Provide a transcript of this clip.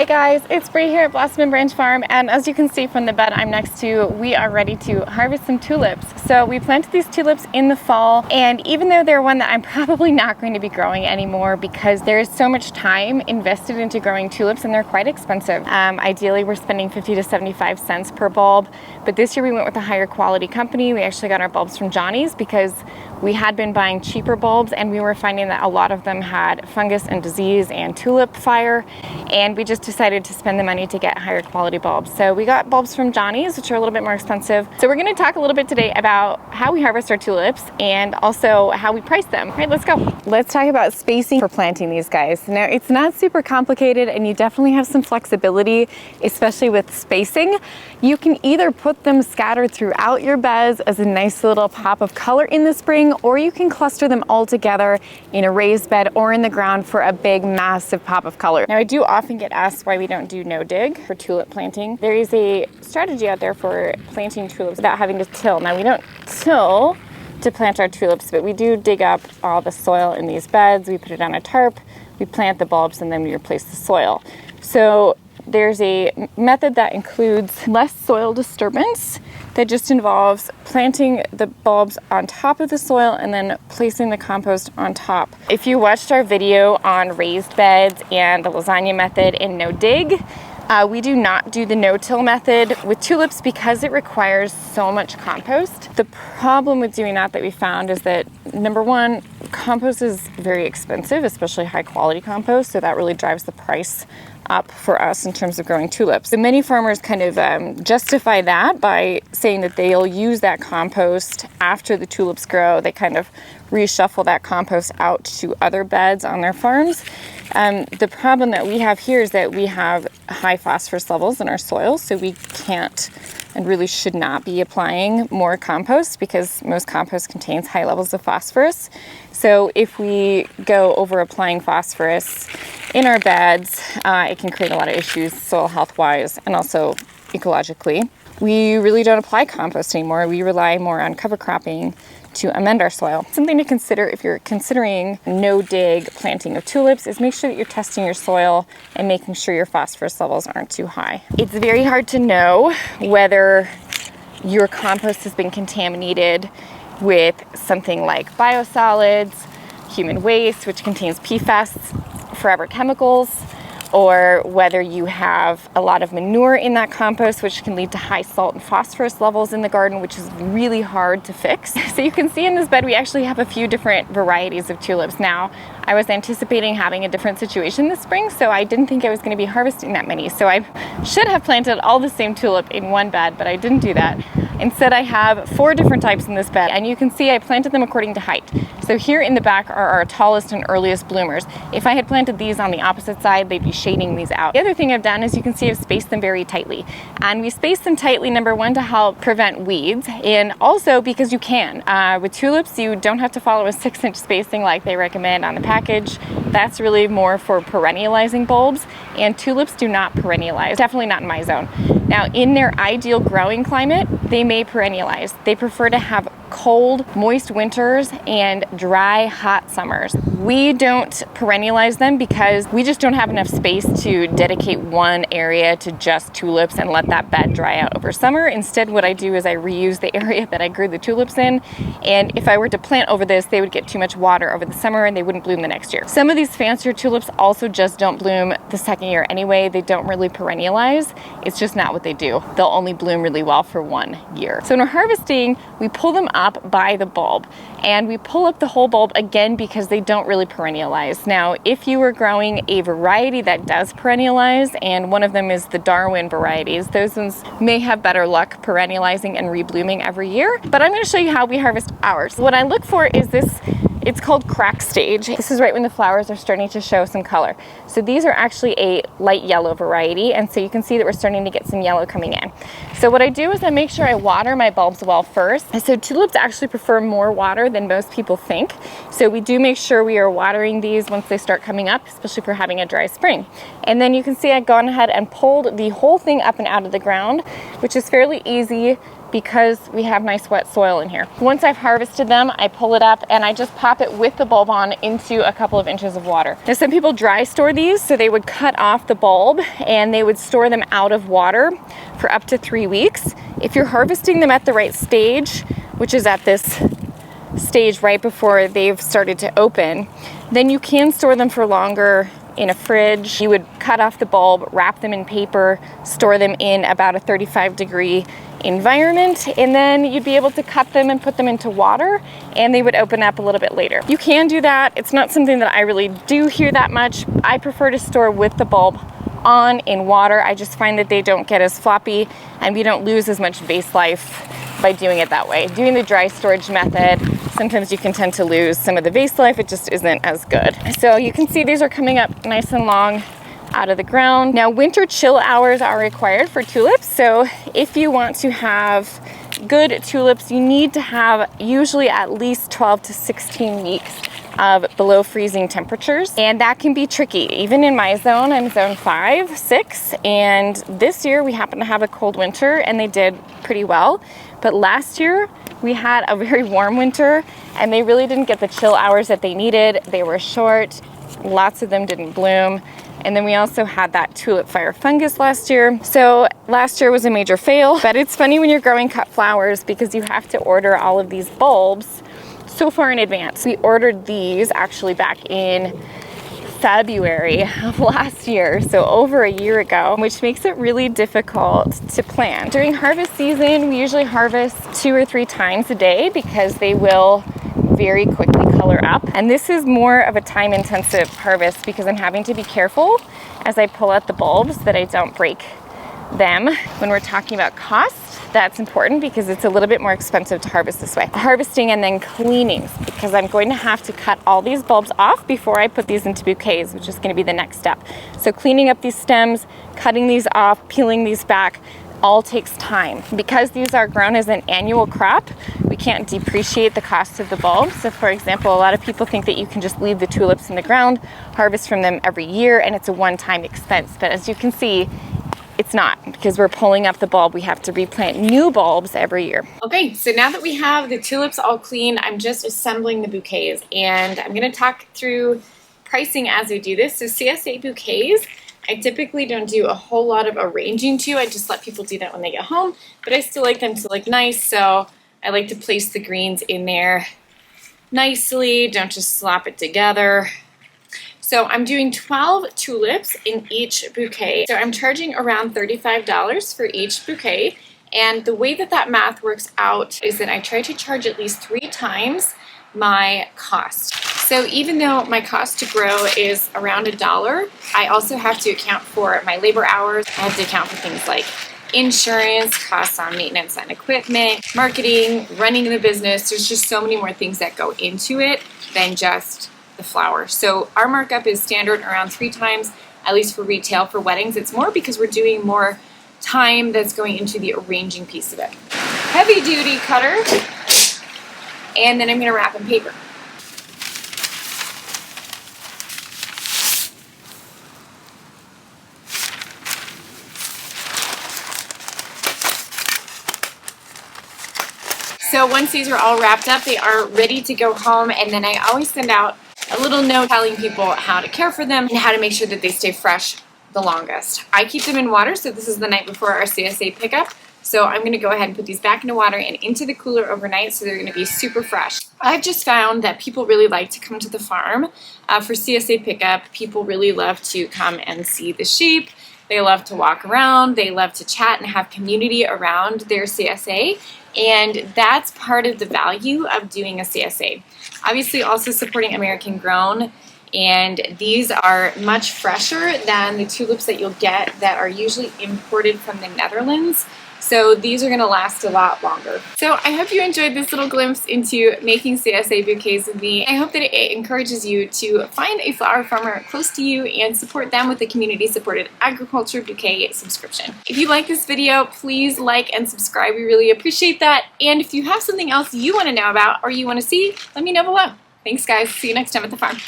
Hey guys, it's Bree here at Blossom and Branch Farm, and as you can see from the bed I'm next to, we are ready to harvest some tulips. So we planted these tulips in the fall, and even though they're one that I'm probably not going to be growing anymore because there is so much time invested into growing tulips and they're quite expensive. Ideally we're spending 50 to 75 cents per bulb, but this year we went with a higher quality company. We actually got our bulbs from Johnny's because we had been buying cheaper bulbs and we were finding that a lot of them had fungus and disease and tulip fire, and we just decided to spend the money to get higher quality bulbs. So we got bulbs from Johnny's, which are a little bit more expensive. So we're going to talk a little bit today about how we harvest our tulips and also how we price them. All right, let's go. Let's talk about spacing for planting these guys. Now, it's not super complicated and you definitely have some flexibility, especially with spacing. You can either put them scattered throughout your beds as a nice little pop of color in the spring, or you can cluster them all together in a raised bed or in the ground for a big, massive pop of color. Now, I do often get asked why we don't do no dig for tulip planting. There is a strategy out there for planting tulips without having to till. Now, we don't till to plant our tulips, but we do dig up all the soil in these beds. We put it on a tarp, we plant the bulbs, and then we replace the soil. So there's a method that includes less soil disturbance that just involves planting the bulbs on top of the soil and then placing the compost on top. If you watched our video on raised beds and the lasagna method in no dig, we do not do the no-till method with tulips because it requires so much compost. The problem with doing that we found is that, number one, compost is very expensive, especially high quality compost, so that really drives the price up for us in terms of growing tulips. So many farmers kind of justify that by saying that they'll use that compost after the tulips grow. They kind of reshuffle that compost out to other beds on their farms. The problem that we have here is that we have high phosphorus levels in our soil, so we can't and really should not be applying more compost because most compost contains high levels of phosphorus. So if we go over applying phosphorus in our beds, it can create a lot of issues soil health wise and also ecologically. We really don't apply compost anymore. We rely more on cover cropping to amend our soil. Something to consider if you're considering no dig planting of tulips is make sure that you're testing your soil and making sure your phosphorus levels aren't too high. It's very hard to know whether your compost has been contaminated with something like biosolids, human waste, which contains PFAS, forever chemicals, or whether you have a lot of manure in that compost, which can lead to high salt and phosphorus levels in the garden, which is really hard to fix. So you can see in this bed, we actually have a few different varieties of tulips. Now, I was anticipating having a different situation this spring, so I didn't think I was going to be harvesting that many. So I should have planted all the same tulip in one bed, but I didn't do that. Instead, I have 4 different types in this bed, and you can see I planted them according to height. So here in the back are our tallest and earliest bloomers. If I had planted these on the opposite side, they'd be shading these out. The other thing I've done is you can see I've spaced them very tightly. And we space them tightly, number one, to help prevent weeds, and also because you can. With tulips, you don't have to follow a 6-inch spacing like they recommend on the package. That's really more for perennializing bulbs, and tulips do not perennialize, definitely not in my zone. Now, in their ideal growing climate, they may perennialize. They prefer to have cold, moist winters and dry, hot summers. We don't perennialize them because we just don't have enough space to dedicate one area to just tulips and let that bed dry out over summer. Instead, what I do is I reuse the area that I grew the tulips in, and if I were to plant over this, they would get too much water over the summer and they wouldn't bloom the next year. Some of these fancier tulips also just don't bloom the second year anyway. They don't really perennialize. It's just not what they do. They'll only bloom really well for 1 year. So when we're harvesting, we pull them up by the bulb, and we pull up the whole bulb again because they don't really perennialize. Now, if you were growing a variety that does perennialize, and one of them is the Darwin varieties, those ones may have better luck perennializing and reblooming every year, but I'm going to show you how we harvest ours. What I look for is this. It's called crack stage. This is right when the flowers are starting to show some color. So these are actually a light yellow variety, and so you can see that we're starting to get some yellow coming in. So what I do is I make sure I water my bulbs well first. And so tulips actually prefer more water than most people think. So we do make sure we are watering these once they start coming up, especially for having a dry spring. And then you can see I've gone ahead and pulled the whole thing up and out of the ground, which is fairly easy because we have nice wet soil in here. Once I've harvested them, I pull it up and I just pop it with the bulb on into a couple of inches of water. Now some people dry store these, so they would cut off the bulb and they would store them out of water for up to 3 weeks. If you're harvesting them at the right stage, which is at this stage right before they've started to open, then you can store them for longer in a fridge. You would cut off the bulb, wrap them in paper, store them in about a 35-degree environment, and then you'd be able to cut them and put them into water and they would open up a little bit later. You can do that. It's not something that I really do here that much. I prefer to store with the bulb on in water. I just find that they don't get as floppy and we don't lose as much vase life by doing it that way. Doing the dry storage method, sometimes you can tend to lose some of the vase life. It just isn't as good. So you can see these are coming up nice and long out of the ground. Now winter chill hours are required for tulips. So if you want to have good tulips, you need to have usually at least 12 to 16 weeks of below freezing temperatures. And that can be tricky. Even in my zone, I'm zone 5, 6. And this year we happened to have a cold winter and they did pretty well. But last year we had a very warm winter and they really didn't get the chill hours that they needed. They were short. Lots of them didn't bloom. And then we also had that tulip fire fungus last year. So last year was a major fail, but it's funny when you're growing cut flowers because you have to order all of these bulbs so far in advance. We ordered these actually back in February of last year, so over a year ago, which makes it really difficult to plant. During harvest season, we usually harvest 2 or 3 times a day because they will very quickly color up. And this is more of a time-intensive harvest because I'm having to be careful as I pull out the bulbs that I don't break them. When we're talking about cost, that's important because it's a little bit more expensive to harvest this way. Harvesting and then cleaning, because I'm going to have to cut all these bulbs off before I put these into bouquets, which is going to be the next step. So cleaning up these stems, cutting these off, peeling these back, all takes time. Because these are grown as an annual crop, we can't depreciate the cost of the bulbs. So for example, a lot of people think that you can just leave the tulips in the ground, harvest from them every year, and it's a one-time expense. But as you can see, it's not, because we're pulling up the bulb. We have to replant new bulbs every year. Okay, so now that we have the tulips all clean, I'm just assembling the bouquets, and I'm gonna talk through pricing as we do this. So CSA bouquets, I typically don't do a whole lot of arranging to. I just let people do that when they get home, but I still like them to look nice, so I like to place the greens in there nicely, don't just slap it together. So I'm doing 12 tulips in each bouquet. So I'm charging around $35 for each bouquet. And the way that that math works out is that I try to charge at least 3 times my cost. So even though my cost to grow is around $1, I also have to account for my labor hours. I have to account for things like insurance, costs on maintenance and equipment, marketing, running the business. There's just so many more things that go into it than just the flower. So our markup is standard around 3 times, at least for retail. For weddings, it's more because we're doing more time that's going into the arranging piece of it. Heavy duty cutter, and then I'm gonna wrap in paper. So once these are all wrapped up, they are ready to go home, and then I always send out a little note telling people how to care for them and how to make sure that they stay fresh the longest. I keep them in water, so this is the night before our CSA pickup. So I'm gonna go ahead and put these back into water and into the cooler overnight, so they're gonna be super fresh. I've just found that people really like to come to the farm for CSA pickup. People really love to come and see the sheep. They love to walk around. They love to chat and have community around their CSA. And that's part of the value of doing a CSA. Obviously also supporting American grown, and these are much fresher than the tulips that you'll get that are usually imported from the Netherlands. So these are going to last a lot longer. So I hope you enjoyed this little glimpse into making CSA bouquets with me. I hope that it encourages you to find a flower farmer close to you and support them with a community-supported agriculture bouquet subscription. If you like this video, please like and subscribe. We really appreciate that. And if you have something else you want to know about or you want to see, let me know below. Thanks guys. See you next time at the farm.